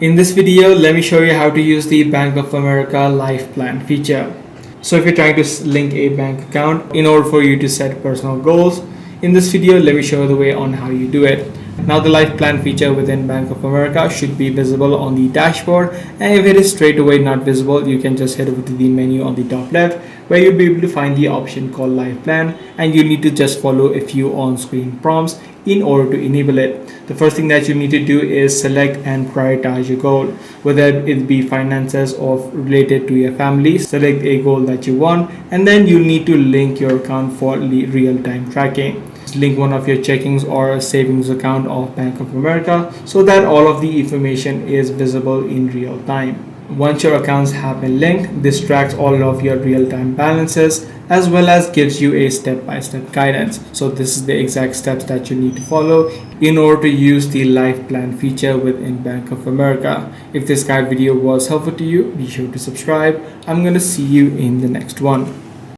In this video, let me show you how to use the Bank of America Life Plan feature. So if you're trying to link a bank account in order for you to set personal goals, in this video, let me show you the way on how you do it. Now the Life Plan feature within Bank of America should be visible on the dashboard, and if it is straight away not visible, you can just head over to the menu on the top left where you'll be able to find the option called Life Plan, and you need to just follow a few on-screen prompts in order to enable it. The first thing that you need to do is select and prioritize your goal, whether it be finances or related to your family. Select a goal that you want, and then you need to link your account for real-time tracking. Link one of your checkings or savings account of Bank of America so that all of the information is visible in real time. Once your accounts have been linked, this tracks all of your real-time balances as well as gives you a step-by-step guidance. So this is the exact steps that you need to follow in order to use the Life Plan feature within Bank of America. If this guide video was helpful to you, be sure to subscribe. I'm going to see you in the next one.